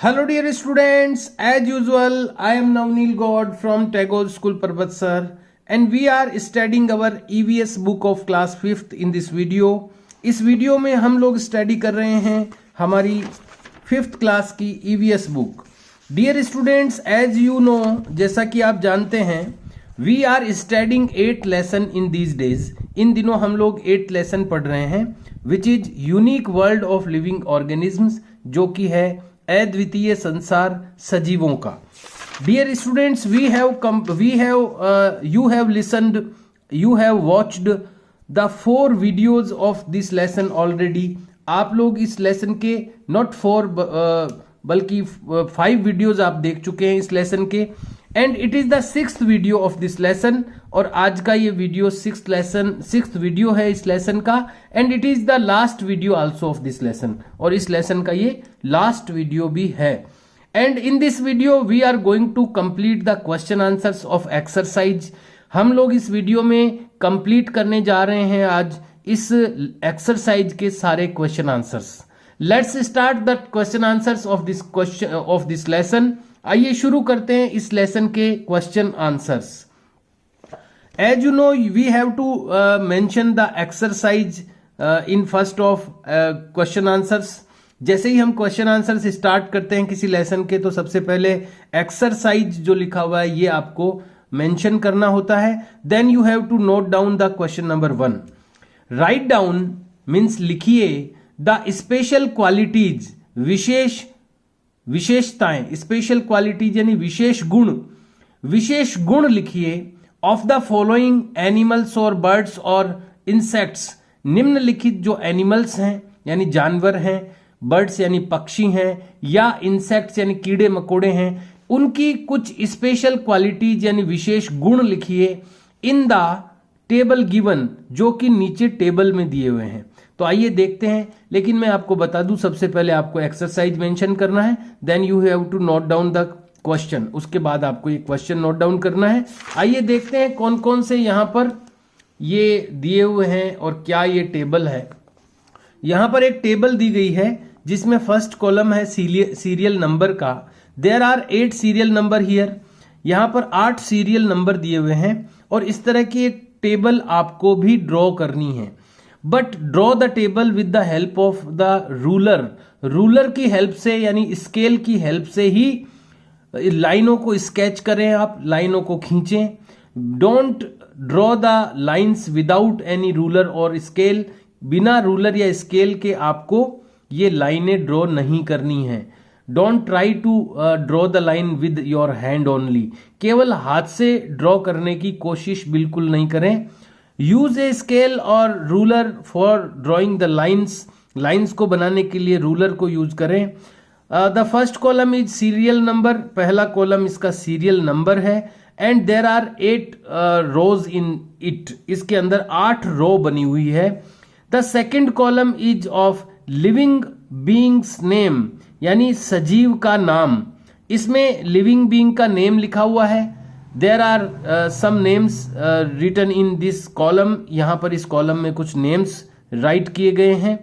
Hello dear students, as usual I am Navneel God from Tagore School Parbat sir and we are studying our EVS book of class 5th in this video. इस video में हम लोग study कर रहे हैं हमारी 5th class की EVS book. Dear students, as you know, जैसा कि आप जानते हैं, we are studying 8 lesson in these days. इन दिनों हम लोग 8 लेसन पढ़ रहे हैं which is unique world of living organisms, जो कि है अद्वितीय संसार सजीवों का. Dear students, you have watched the 4 videos of this lesson already. आप लोग इस लेसन के not 4 बल्कि 5 वीडियोज आप देख चुके हैं इस लेसन के, and it is the 6th video of this lesson. और आज का ये वीडियो 6th वीडियो है इस लेसन का, and it is the last video also of this lesson. और इस लेसन का ये लास्ट वीडियो भी है. And in this video we are going to complete the question answers of exercise. हम लोग इस वीडियो में कंप्लीट करने जा रहे हैं आज इस एक्सरसाइज के सारे question answers. Let's start the question answers of this lesson. आइए शुरू करते हैं इस लेसन के question answers. As you know, we have to mention the exercise in first of question answers. जैसे ही हम क्वेश्चन आंसर्स स्टार्ट करते हैं किसी लेसन के, तो सबसे पहले एक्सरसाइज जो लिखा हुआ है ये आपको मेंशन करना होता है. Then you have to note down the question number 1. Write down means लिखिए द स्पेशल क्वालिटीज, विशेषताएं, स्पेशल क्वालिटीज यानी विशेष गुण लिखिए ऑफ द फॉलोइंग एनिमल्स और बर्ड्स और इंसेक्ट्स. निम्नलिखित जो एनिमल्स हैं यानी जानवर हैं, बर्ड्स यानी पक्षी हैं, या इंसेक्ट्स यानी कीड़े मकोड़े हैं, उनकी कुछ स्पेशल क्वालिटीज यानी विशेष गुण लिखिए इन द टेबल गिवन, जो कि नीचे टेबल में दिए हुए हैं. तो आइए देखते हैं. लेकिन मैं आपको बता दूं, सबसे पहले आपको एक्सरसाइज मेंशन करना है, then you have to note down the question. उसके बाद आपको ये क्वेश्चन नोट डाउन करना है. आइए देखते हैं कौन कौन से यहां पर ये दिए हुए हैं और क्या ये टेबल है. यहां पर एक टेबल दी गई है जिसमें फर्स्ट कॉलम है सीरियल नंबर का. There are 8 serial number here. यहां पर 8 सीरियल नंबर दिए हुए हैं और इस तरह की एक टेबल आपको भी ड्रॉ करनी है. But draw the table with the help of the ruler की हेल्प से यानी स्केल की हेल्प से ही लाइनों को स्केच करें, आप लाइनों को खींचें. Don't draw the lines without any ruler और स्केल. बिना रूलर या स्केल के आपको ये लाइनें ड्रॉ नहीं करनी है. Don't try to draw the line with your hand only. केवल हाथ से ड्रॉ करने की कोशिश बिल्कुल नहीं करें. यूज ए स्केल और ruler for drawing the lines को बनाने के लिए रूलर को यूज करें. The first column is serial number. पहला कॉलम इसका सीरियल नंबर है. And there are 8 rows in it. इसके अंदर 8 रो बनी हुई है. The second column is of living beings name, यानी सजीव का नाम. इसमें लिविंग बींग का नेम लिखा हुआ है. There are some names written in this column. यहां पर इस कॉलम में कुछ नेम्स राइट किए गए हैं.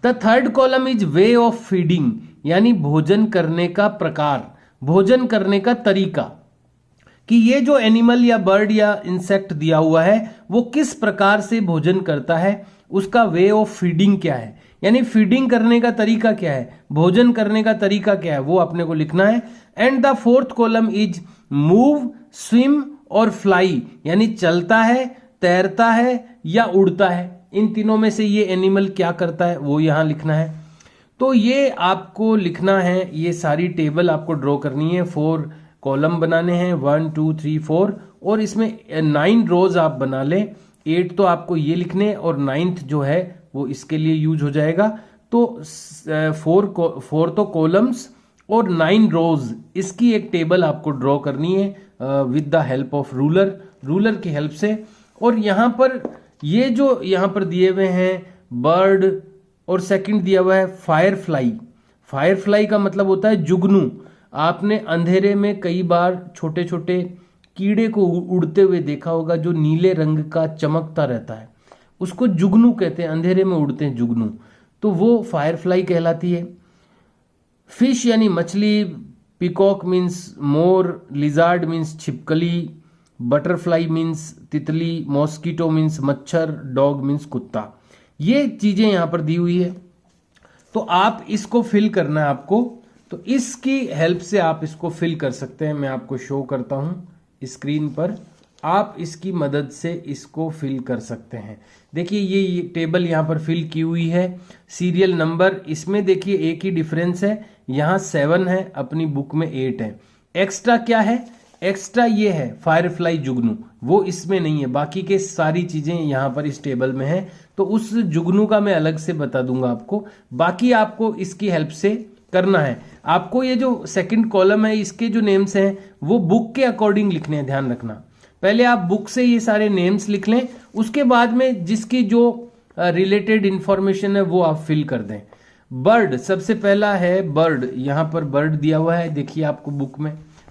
The third column is way of feeding, यानी भोजन करने का प्रकार, भोजन करने का तरीका, कि ये जो एनिमल या बर्ड या इंसेक्ट दिया हुआ है वो किस प्रकार से भोजन करता है, उसका वे ऑफ फीडिंग क्या है, यानी फीडिंग करने का तरीका क्या है, भोजन करने का तरीका क्या है, वो अपने को लिखना है. And the fourth column is move, swim और फ्लाई, यानी चलता है, तैरता है या उड़ता है. इन तीनों में से ये एनिमल क्या करता है वो यहां लिखना है. तो ये आपको लिखना है. ये सारी टेबल आपको ड्रॉ करनी है. 4 कॉलम बनाने हैं, 1 2 3 4, और इसमें 9 रोज आप बना लें. 8 तो आपको ये लिखने और 9th जो है वो इसके लिए यूज हो जाएगा. तो 4 तो कॉलम्स और 9 रोज, इसकी एक टेबल आपको ड्रॉ करनी है with the help of ruler की हेल्प से. और यहाँ पर ये जो यहाँ पर दिए हुए हैं बर्ड, और सेकंड दिया हुआ है फायरफ्लाई का मतलब होता है जुगनू. आपने अंधेरे में कई बार छोटे छोटे कीड़े को उड़ते हुए देखा होगा जो नीले रंग का चमकता रहता है, उसको जुगनू कहते हैं. अंधेरे में उड़ते हैं जुगनू, तो वो फायरफ्लाई कहलाती है. फिश यानी मछली, peacock means more, lizard means छिपकली, बटरफ्लाई मीन्स तितली, मॉस्किटो मीन्स मच्छर, डॉग मीन्स कुत्ता। ये चीजें यहां पर दी हुई है, तो आप इसको फिल करना है आपको। तो इसकी हेल्प से आप इसको फिल कर सकते हैं। मैं आपको शो करता हूं स्क्रीन पर, आप इसकी मदद से इसको फिल कर सकते हैं। देखिए ये टेबल यहाँ पर फिल की हुई है। सीरियल नंबर इसमें देखिए एक ही डिफरेंस है, यहाँ 7 है, अपनी बुक में 8 है। एक्स्ट्रा क्या है? एक्स्ट्रा ये है फायरफ्लाई जुगनू, वो इसमें नहीं है, बाकी के सारी चीजें यहाँ पर इस टेबल में है। तो उस जुगनू का मैं अलग से बता दूंगा आपको, बाकी आपको इसकी हेल्प से करना है। आपको ये जो सेकंड कॉलम है इसके जो नेम्स हैं वो बुक के अकॉर्डिंग लिखने हैं, ध्यान रखना। पहले आप बुक से ये सारे नेम्स लिख लें, उसके बाद में जिसकी जो रिलेटेड इंफॉर्मेशन है वो आप फिल कर दें। बर्ड सबसे पहला है, बर्ड, यहाँ पर बर्ड दिया हुआ है, देखिए आपको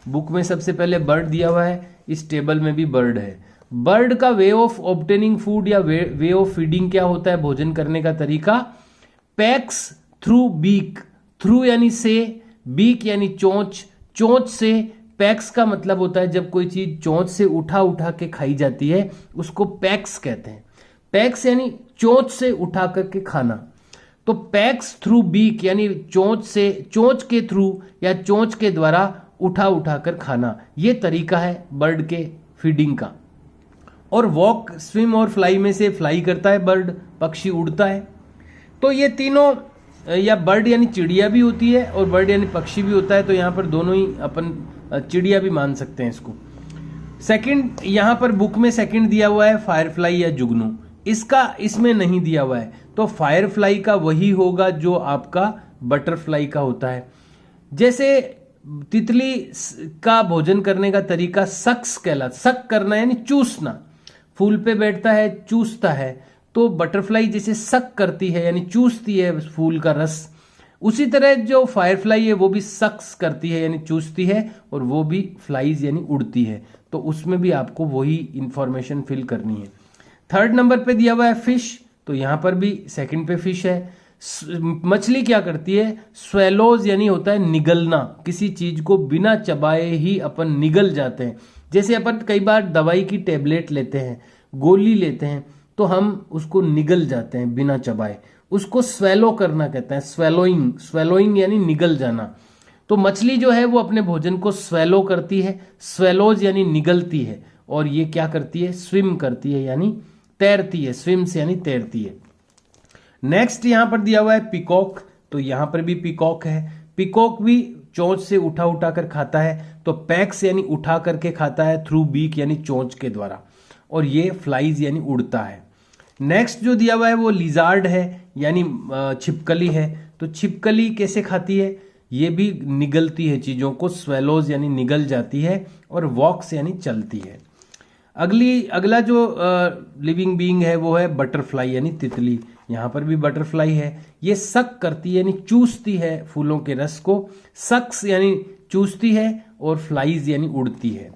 बुक में सबसे पहले बर्ड दिया हुआ है, इस टेबल में भी बर्ड है। बर्ड का वे ऑफ ऑब्टेनिंग फूड या वे ऑफ फीडिंग क्या होता है, भोजन करने का तरीका? पैक्स थ्रू बीक, थ्रू यानी से, बीक यानी चोंच, चोंच से। पैक्स का मतलब होता है जब कोई चीज चोंच से उठा के खाई जाती है, उसको पैक्स कहते हैं। पैक्स यानी चोंच से उठा करके खाना। तो पैक्स थ्रू बीक यानी चोंच से, चोंच के थ्रू या चोंच के द्वारा उठा कर खाना, ये तरीका है बर्ड के फीडिंग का। और वॉक, स्विम और फ्लाई में से फ्लाई करता है बर्ड, पक्षी उड़ता है। तो ये तीनों, या बर्ड यानी चिड़िया भी होती है और बर्ड यानी पक्षी भी होता है, तो यहाँ पर दोनों ही अपन चिड़िया भी मान सकते हैं इसको। सेकंड, यहाँ पर बुक में सेकंड दिया हुआ है फायरफ्लाई या जुगनू, इसका इसमें नहीं दिया हुआ है, तो फायरफ्लाई का वही होगा जो आपका बटरफ्लाई का होता है। जैसे तितली का भोजन करने का तरीका सक्स कहलाता, सक करना यानी चूसना, फूल पे बैठता है चूसता है, तो बटरफ्लाई जैसे सक करती है यानी चूसती है फूल का रस, उसी तरह जो फायरफ्लाई है वो भी सक्स करती है यानी चूसती है, और वो भी फ्लाइज यानी उड़ती है। तो उसमें भी आपको वही इंफॉर्मेशन फिल करनी है। थर्ड नंबर पे दिया हुआ है फिश, तो यहां पर भी सेकंड पे फिश है। मछली क्या करती है? स्वेलोज यानी होता है निगलना, किसी चीज को बिना चबाए ही अपन निगल जाते हैं। जैसे अपन कई बार दवाई की टेबलेट लेते हैं, गोली लेते हैं, तो हम उसको निगल जाते हैं बिना चबाए, उसको स्वेलो करना कहते हैं, स्वेलोइंग, स्वेलोइंग यानी निगल जाना। तो मछली जो है वो अपने भोजन को स्वेलो करती है, स्वेलोज यानी निगलती है, और ये क्या करती है? स्विम करती है यानी तैरती है, स्विम्स यानी तैरती है। नेक्स्ट यहां पर दिया हुआ है पिकॉक, तो यहां पर भी पिकॉक है। पिकॉक भी चोंच से उठा कर खाता है, तो पैक्स यानी उठा करके खाता है, थ्रू बीक यानी चोंच के द्वारा, और ये फ्लाइज यानी उड़ता है। नेक्स्ट जो दिया हुआ है वो लिजार्ड है यानी छिपकली है, तो छिपकली कैसे खाती है? ये भी निगलती है चीजों को, स्वेलोज यानी निगल जाती है, और वॉक्स यानी चलती है। अगला जो लिविंग बीइंग है वो है बटरफ्लाई यानी तितली, यहां पर भी बटरफ्लाई है, ये सक करती है यानी चूसती है फूलों के रस को, सक्स यानी चूसती है, और फ्लाइज यानी उड़ती है।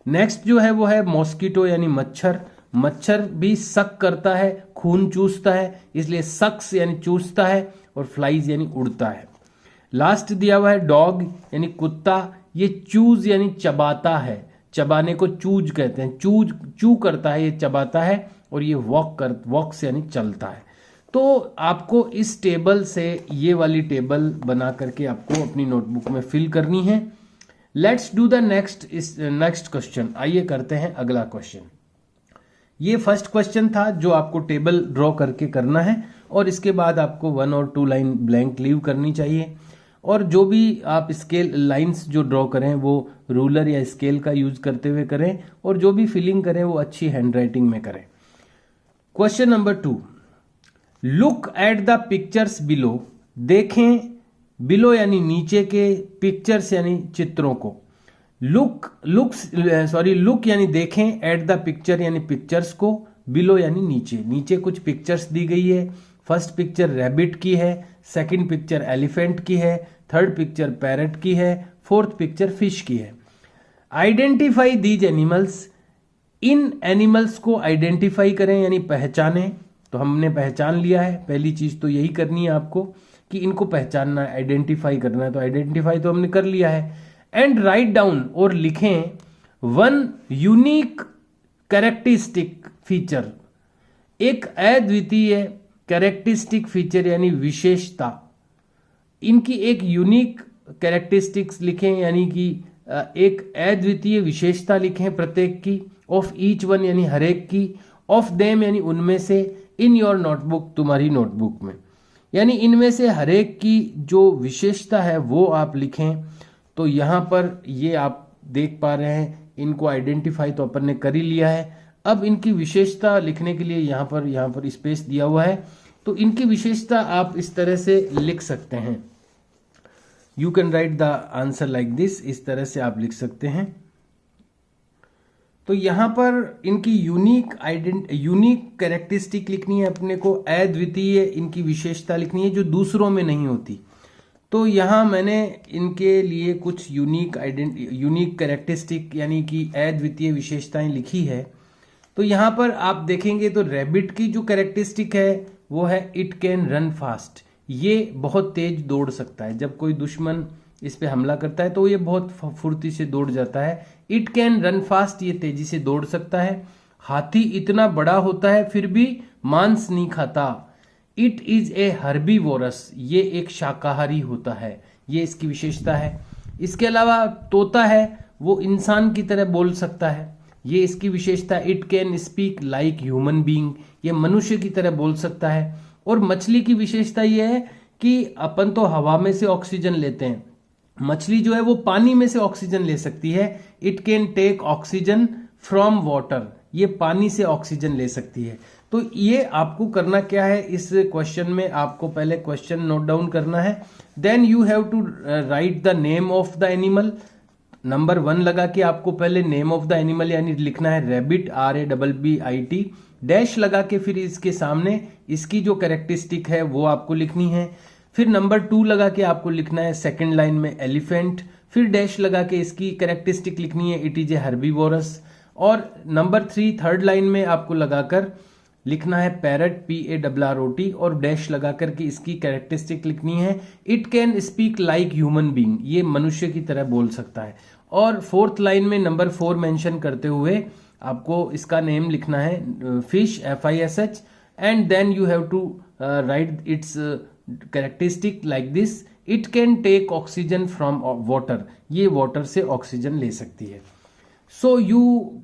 नेक्स्ट जो है वो है मॉस्किटो यानी मच्छर, मच्छर भी सक करता है, खून चूसता है, इसलिए सक्स यानी चूसता है, और फ्लाइज यानी उड़ता है। लास्ट दिया हुआ है डॉग यानी कुत्ता, ये चूज यानी चबाता है, चबाने को चूज कहते हैं, चू करता है, ये चबाता है, और ये वॉक्स यानी चलता है। तो आपको इस टेबल से ये वाली टेबल बना करके आपको अपनी नोटबुक में फिल करनी है। Let's do the next question. आइए करते हैं अगला क्वेश्चन। ये फर्स्ट क्वेश्चन था जो आपको टेबल ड्रॉ करके करना है, और इसके बाद आपको 1 और 2 लाइन ब्लैंक लीव करनी चाहिए, और जो भी आप स्केल लाइंस जो ड्रॉ करें वो रूलर या स्केल का यूज करते हुए करें, और जो भी फिलिंग करें वो अच्छी हैंडराइटिंग में करें। Question number 2, look at the pictures below, देखें बिलो यानी नीचे के, पिक्चर्स यानी चित्रों को। लुक यानी देखें, एट द पिक्चर यानी पिक्चर्स को, बिलो यानी नीचे कुछ पिक्चर्स दी गई है। फर्स्ट पिक्चर रैबिट की है, सेकंड पिक्चर एलिफेंट की है, थर्ड पिक्चर पैरट की है, फोर्थ पिक्चर फिश की है। Identify these animals, in animals को आइडेंटिफाई करें यानी पहचानें। तो हमने पहचान लिया है, पहली चीज तो यही करनी है आपको कि इनको पहचानना है, आइडेंटिफाई करना है। तो आइडेंटिफाई तो हमने कर लिया है। एंड राइट डाउन, और लिखें वन यूनिक कैरेक्टरिस्टिक फीचर, एक अद्वितीय कैरेक्टरिस्टिक फीचर यानी विशेषता, इनकी एक यूनिक कैरेक्टरिस्टिक्स लिखें यानी कि एक अद्वितीय विशेषता लिखें प्रत्येक की, ऑफ ईच वन यानी हर एक की, ऑफ देम यानी उनमें से, इन योर नोटबुक तुम्हारी नोटबुक में, यानी इनमें से हर एक की जो विशेषता है वो आप लिखें। तो यहाँ पर ये आप देख पा रहे हैं, इनको आइडेंटिफाई तो अपन ने कर ही लिया है। अब इनकी विशेषता लिखने के लिए यहाँ पर स्पेस दिया हुआ है, तो इनकी विशेषता आप इस तरह से लिख सकते हैं। You can write the answer like this, इस तरह से आप लिख सकते हैं। तो यहां पर इनकी यूनिक कैरेक्टरिस्टिक लिखनी है अपने को, अद्वितीय इनकी विशेषता लिखनी है जो दूसरों में नहीं होती। तो यहां मैंने इनके लिए कुछ यूनिक कैरेक्टरिस्टिक यानी कि अद्वितीय विशेषताएं लिखी है। तो यहां पर आप देखेंगे तो रैबिट की जो कैरेक्टरिस्टिक है वो है इट कैन रन फास्ट, ये बहुत तेज दौड़ सकता है। जब कोई दुश्मन इस पे हमला करता है तो ये बहुत फुर्ती से दौड़ जाता है। इट कैन रन फास्ट, ये तेजी से दौड़ सकता है। हाथी इतना बड़ा होता है फिर भी मांस नहीं खाता। इट इज ए हर्बीवोरस, ये एक शाकाहारी होता है, ये इसकी विशेषता है। इसके अलावा तोता है वो इंसान की तरह बोल सकता है, ये इसकी विशेषता। It can speak like human being, ये मनुष्य की तरह बोल सकता है। और मछली की विशेषता ये है कि अपन तो हवा में से ऑक्सीजन लेते हैं, मछली जो है वो पानी में से ऑक्सीजन ले सकती है। It can take oxygen from water, ये पानी से ऑक्सीजन ले सकती है। तो ये आपको करना क्या है, इस क्वेश्चन में आपको पहले क्वेश्चन नोट डाउन करना है, then you have to write the name of the animal. Number 1 लगा के आपको पहले नेम ऑफ द एनिमल यानी लिखना है रैबिट, RABBIT, डैश लगा के फिर इसके सामने इसकी जो कैरेक्टरिस्टिक है वो आपको लिखनी है। फिर नंबर 2 लगा के आपको लिखना है सेकंड लाइन में एलिफेंट, फिर डैश लगा के इसकी कैरेक्टरिस्टिक लिखनी है इट इज ए हर्बीवोरस। और नंबर 3 थर्ड लाइन में आपको लगाकर लिखना है पैरट, PARROT, और डैश लगा करके इसकी कैरेक्टरिस्टिक लिखनी है it can speak like human being, ये मनुष्य की तरह बोल सकता है। और फोर्थ लाइन में नंबर 4 मेंशन करते हुए आपको इसका नेम लिखना है fish, FISH, and then you have to write its characteristic like this, it can take oxygen from water, ये वाटर से ऑक्सीजन ले सकती है। So you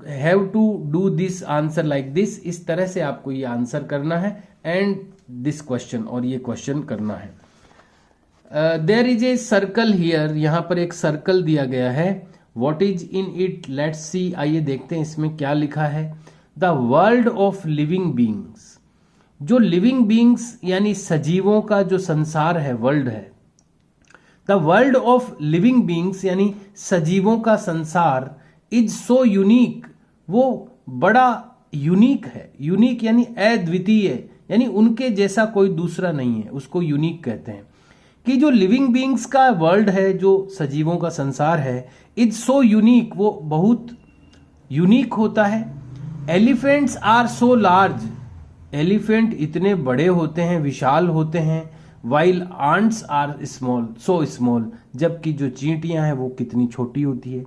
have to do this answer like this, इस तरह से आपको ये आंसर करना है एंड दिस क्वेश्चन, और ये क्वेश्चन करना है। There is a circle here, यहां पर एक सर्कल दिया गया है। What is in it, let's see, आइए देखते हैं इसमें क्या लिखा है। The world of living beings, जो लिविंग बींग्स यानी सजीवों का जो संसार है, वर्ल्ड है। The world of living beings यानी सजीवों का संसार, इज सो यूनिक, वो बड़ा यूनिक है। यूनिक यानी अद्वितीय, यानी उनके जैसा कोई दूसरा नहीं है, उसको यूनिक कहते हैं। कि जो लिविंग बींग्स का वर्ल्ड है, जो सजीवों का संसार है, इज सो यूनिक, वो बहुत यूनिक होता है। Elephants are so large, elephant इतने बड़े होते हैं, विशाल होते हैं। While ants are small, so small, जबकि जो चींटियां हैं वो कितनी छोटी होती है।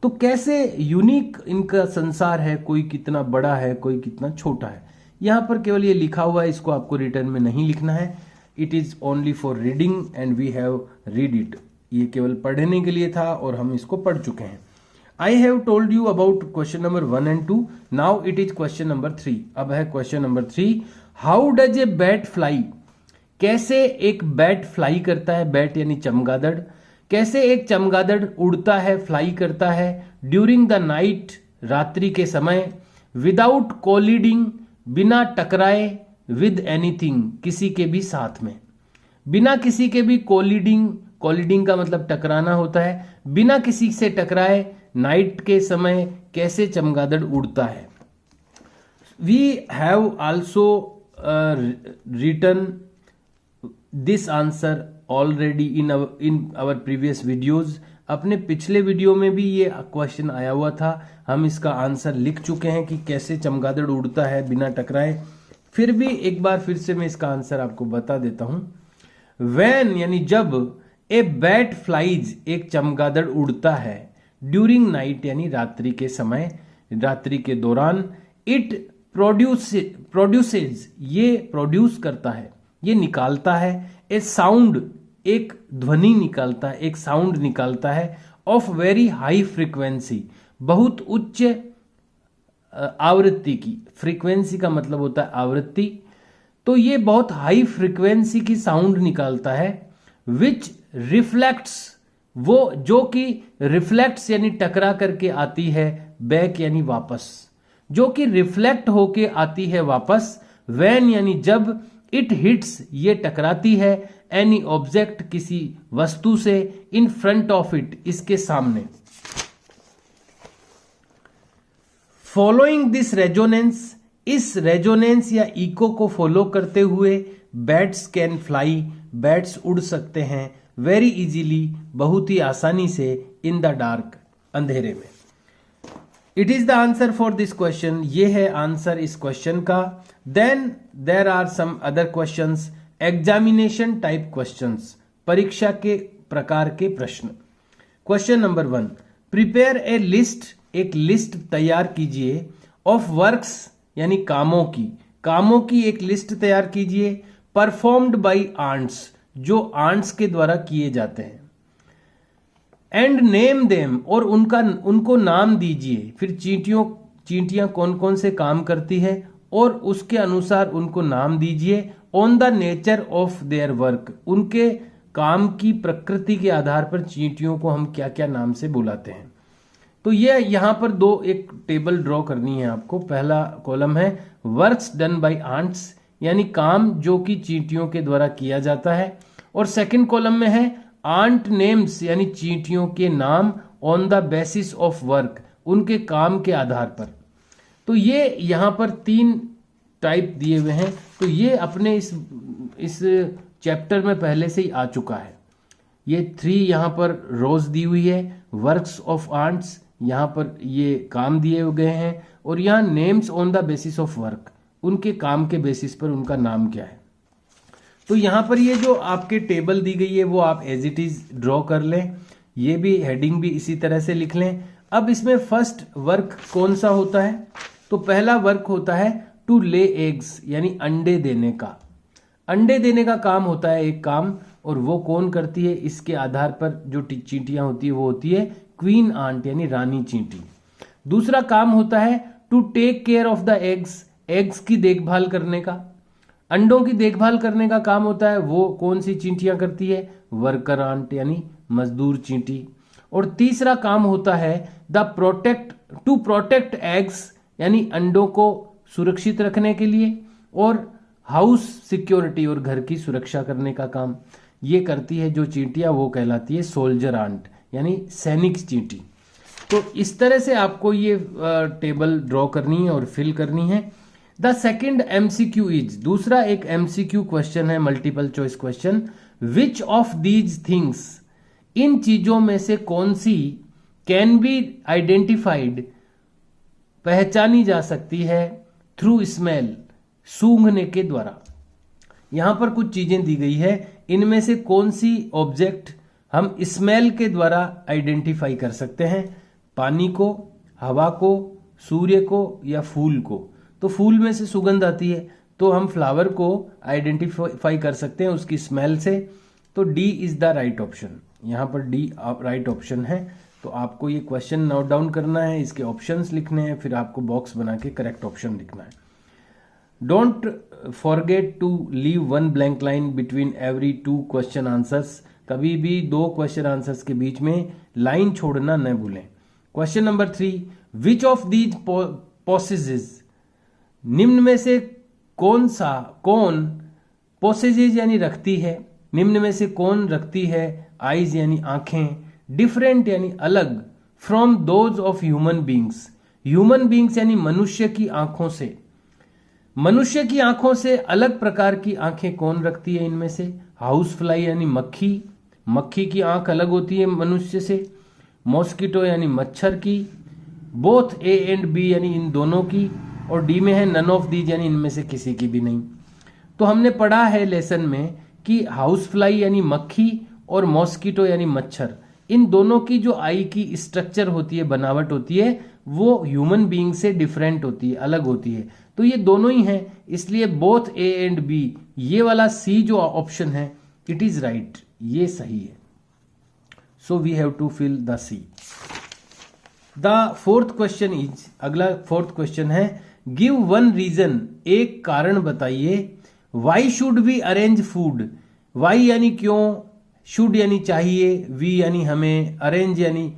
तो कैसे यूनिक इनका संसार है, कोई कितना बड़ा है, कोई कितना छोटा है। यहां पर केवल ये लिखा हुआ है, इसको आपको रिटर्न में नहीं लिखना है। It is only for reading and we have read it, ये केवल पढ़ने के लिए था और हम इसको पढ़ चुके हैं। आई have told you about question number 1 and 2, now it is question number 3। अब है question number 3, how does a bat fly, कैसे एक बैट फ्लाई करता है, बैट यानी चमगादड़, कैसे एक चमगादड़ उड़ता है, फ्लाई करता है, ड्यूरिंग द नाइट, रात्रि के समय, विदाउट कोलिडिंग, बिना टकराए, विद एनीथिंग, किसी के भी साथ में, बिना किसी के भी कोलिडिंग, कोलिडिंग का मतलब टकराना होता है, बिना किसी से टकराए, नाइट के समय कैसे चमगादड़ उड़ता है। We have also written this answer already in our previous videos, अपने पिछले वीडियो में भी ये क्वेश्चन आया हुआ था, हम इसका आंसर लिख चुके हैं कि कैसे चमगादड़ उड़ता है बिना टकराए। फिर भी एक बार फिर से मैं इसका आंसर आपको बता देता हूं। व्हेन यानी जब ए बैट फ्लाइज एक चमगादड़ उड़ता है ड्यूरिंग नाइट यानी रात्रि के समय, रात्रि के दौरान, इट प्रोड्यूसेज ये प्रोड्यूस करता है, ये निकालता है, ए साउंड एक ध्वनि निकालता है, एक साउंड निकालता है, ऑफ वेरी हाई फ्रीक्वेंसी बहुत उच्च आवृत्ति की, फ्रीक्वेंसी का मतलब होता है आवृत्ति, तो ये बहुत हाई फ्रीक्वेंसी की साउंड निकालता है, विच रिफ्लेक्ट्स वो जो कि रिफ्लेक्ट्स यानी टकरा करके आती है, बैक यानी वापस, जो कि रिफ्लेक्ट होके आती है वापस, व्हेन यानी जब, इट हिट्स ये टकराती है, एनी ऑब्जेक्ट किसी वस्तु से, इन फ्रंट ऑफ इट इसके सामने। फॉलोइंग दिस रेजोनेंस इस रेजोनेंस या इको को फॉलो करते हुए बैट्स कैन फ्लाई बैट्स उड़ सकते हैं, वेरी इजीली बहुत ही आसानी से, इन द डार्क अंधेरे में। It is the answer for this question, ये है आंसर इस क्वेश्चन का। Then there are some other questions, examination type questions, परीक्षा के प्रकार के प्रश्न। Question number 1, prepare a list एक लिस्ट तैयार कीजिए, ऑफ वर्क्स यानी कामों की एक लिस्ट तैयार कीजिए, परफॉर्म्ड बाई आंट्स जो आंट्स के द्वारा किए जाते हैं, एंड नेम देम और उनको नाम दीजिए, फिर चींटियां कौन कौन से काम करती है और उसके अनुसार उनको नाम दीजिए, on the nature of their work उनके काम की प्रकृति के आधार पर चींटियों को हम क्या क्या नाम से बुलाते हैं। तो ये यहां पर एक टेबल ड्रॉ करनी है आपको। पहला कॉलम है वर्क्स डन बाय आंट्स यानी काम जो कि चींटियों के द्वारा किया जाता है, और सेकंड कॉलम में है आंट नेम्स यानी चींटियों के नाम, on the basis of work उनके काम के आधार पर। तो ये यहां पर 3 टाइप दिए हुए हैं, तो ये अपने इस चैप्टर में पहले से ही आ चुका है। ये 3 यहां पर रोज दी हुई है, वर्क्स ऑफ आंट्स यहां पर ये काम दिए गए हैं, और यहां names on the basis of work उनके काम के बेसिस पर उनका नाम क्या है। तो यहां पर ये जो आपके टेबल दी गई है वो आप एज इट इज ड्रॉ कर लें, ये भी हेडिंग भी इसी तरह से लिख लें। अब इसमें फर्स्ट वर्क कौन सा होता है, तो पहला वर्क होता है टू ले एग्स यानी अंडे देने का। अंडे देने का काम होता है एक काम, और वो कौन करती है इसके आधार पर जो चींटियां होती है वो होती है क्वीन आंट यानी रानी चींटी। दूसरा काम होता है to take care of the eggs, eggs की देखभाल करने का, अंडों की देखभाल करने का काम होता है, वो कौन सी चींटियां करती है, वर्कर आंट यानी मजदूर चींटी। और तीसरा काम होता है टू प्रोटेक्ट एग्स यानी अंडों को सुरक्षित रखने के लिए, और हाउस सिक्योरिटी और घर की सुरक्षा करने का काम ये करती है जो चींटियां, वो कहलाती है सोल्जर आंट यानी सैनिक चींटी। तो इस तरह से आपको ये टेबल ड्रॉ करनी है और फिल करनी है। द सेकेंड MCQ इज, दूसरा एक MCQ क्वेश्चन है, multiple choice question, which of these things in चीजों में से कौन सी कैन बी आइडेंटिफाइड पहचानी जा सकती है, थ्रू स्मेल सूंघने के द्वारा। यहां पर कुछ चीजें दी गई है, इनमें से कौन सी ऑब्जेक्ट हम स्मेल के द्वारा आइडेंटिफाई कर सकते हैं, पानी को, हवा को, सूर्य को या फूल को। तो फूल में से सुगंध आती है तो हम फ्लावर को आइडेंटिफाई कर सकते हैं उसकी स्मेल से। तो D is the right option, यहां पर डी राइट ऑप्शन है। तो आपको ये क्वेश्चन नोट डाउन करना है, इसके ऑप्शंस लिखने हैं, फिर आपको बॉक्स बना के करेक्ट ऑप्शन लिखना है। Don't forget to leave 1 blank line between every 2 question answers, कभी भी 2 क्वेश्चन आंसर्स के बीच में लाइन छोड़ना न भूलें। Question number 3, which of these passages, निम्न में से कौन पोसेजेस यानी रखती है, निम्न में से कौन रखती है आईज यानी आंखें, डिफरेंट यानी अलग, from those of human beings यानी मनुष्य की आंखों से, मनुष्य की आंखों से अलग प्रकार की आंखें कौन रखती है इनमें से, हाउस फ्लाई यानी मक्खी की आंख अलग होती है मनुष्य से, मॉस्किटो यानी मच्छर की, बोथ ए एंड बी यानी इन दोनों की, और डी में है नन ऑफ दीज यानी इनमें से किसी की भी नहीं। तो हमने पढ़ा है लेसन में कि हाउस फ्लाई यानी मक्खी और मॉस्किटो यानी मच्छर, इन दोनों की जो आई की स्ट्रक्चर होती है, बनावट होती है, वो ह्यूमन बीइंग से डिफरेंट होती है, अलग होती है। तो ये दोनों ही हैं, इसलिए बोथ ए एंड बी, ये वाला सी जो ऑप्शन है इट इज राइट, ये सही है। So we have to fill the C. The fourth question is, अगला फोर्थ क्वेश्चन है, गिव वन रीजन, एक कारण बताइए, why should we arrange food, why यानी क्यों, शुड यानी चाहिए, वी यानी हमें, अरेंज यानी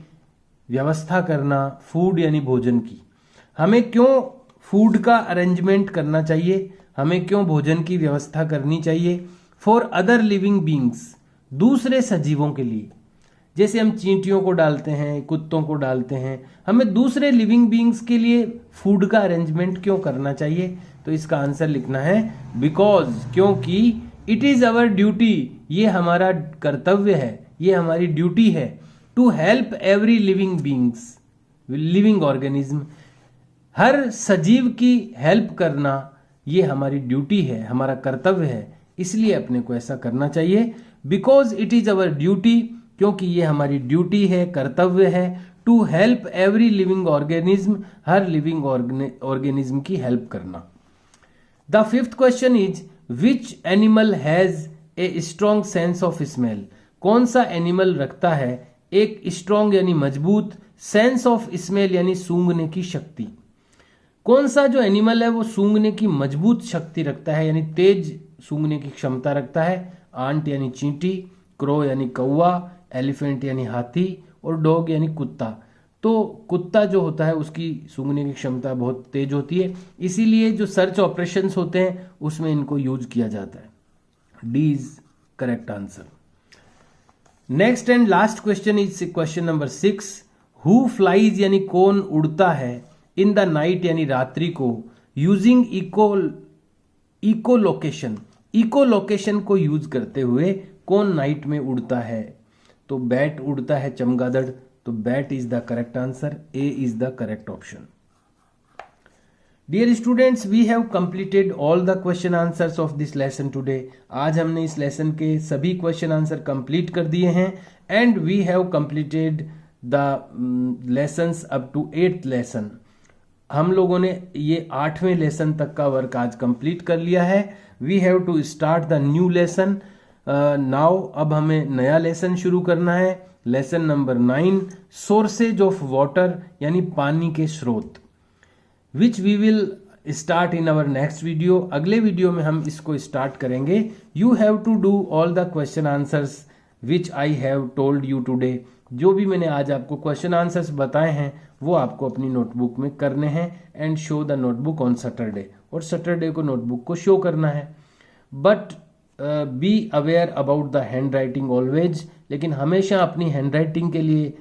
व्यवस्था करना, फूड यानी भोजन की। हमें क्यों फूड का अरेंजमेंट करना चाहिए, हमें क्यों भोजन की व्यवस्था करनी चाहिए, फॉर अदर लिविंग बींग्स, दूसरे सजीवों के लिए। जैसे हम चींटियों को डालते हैं, कुत्तों को डालते हैं, हमें दूसरे लिविंग बींग्स के लिए फूड का अरेंजमेंट क्यों करना चाहिए? तो इसका आंसर लिखना है बिकॉज, क्योंकि इट इज अवर ड्यूटी, ये हमारा कर्तव्य है, ये हमारी ड्यूटी है, to help every living beings, living organism, हर सजीव की हेल्प करना ये हमारी ड्यूटी है, हमारा कर्तव्य है, इसलिए अपने को ऐसा करना चाहिए। Because it is our duty, क्योंकि ये हमारी ड्यूटी है, कर्तव्य है, to help every living organism, हर लिविंग ऑर्गेनिज्म की हेल्प करना। The fifth question is, which animal has a strong sense of smell, कौन सा एनिमल रखता है एक स्ट्रॉन्ग यानी मजबूत, सेंस ऑफ स्मेल यानी सूंघने की शक्ति। कौन सा जो एनिमल है वो सूंघने की मजबूत शक्ति रखता है, यानी तेज सूंघने की क्षमता रखता है? आंट यानी चींटी, क्रो यानी कौवा, एलिफेंट यानी हाथी और डॉग यानी कुत्ता। तो कुत्ता जो होता है उसकी सूंघने की क्षमता बहुत तेज होती है, इसीलिए जो सर्च ऑपरेशंस होते हैं उसमें इनको यूज किया जाता है। D is correct answer. Next and last question is question number 6, who flies यानी कौन उड़ता है, इन द नाइट यानी रात्रि को, यूजिंग इकोलोकेशन, इकोलोकेशन को यूज करते हुए कौन नाइट में उड़ता है? तो बैट उड़ता है, चमगादड़, तो bat is the correct answer, A is the correct option. Dear students, we have completed all the question answers of this lesson today. आज हमने इस लेसन के सभी क्वेश्चन आंसर कंप्लीट कर दिए हैं and we have completed the lessons up to 8th lesson. हम लोगों ने ये 8वें लेसन तक का वर्क आज कंप्लीट कर लिया है। We have to start the new lesson now. अब हमें नया लेसन शुरू करना है, lesson number 9, sources of water यानी पानी के स्रोत, which we will start in our next video. अगले वीडियो में हम इसको स्टार्ट करेंगे। You have to do all the question answers which I have told you today. जो भी मैंने आज आपको क्वेश्चन आंसर्स बताए हैं वो आपको अपनी नोटबुक में करने हैं and show the notebook on Saturday, और सैटरडे को नोटबुक को शो करना है। But be aware about the hand writing always, लेकिन हमेशा अपनी हैंड राइटिंग के लिए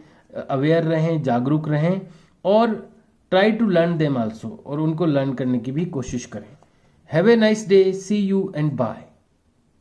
अवेयर रहें, जागरूक रहें, और try to learn them also, और उनको लर्न करने की भी कोशिश करें। Have a nice day, see you and bye.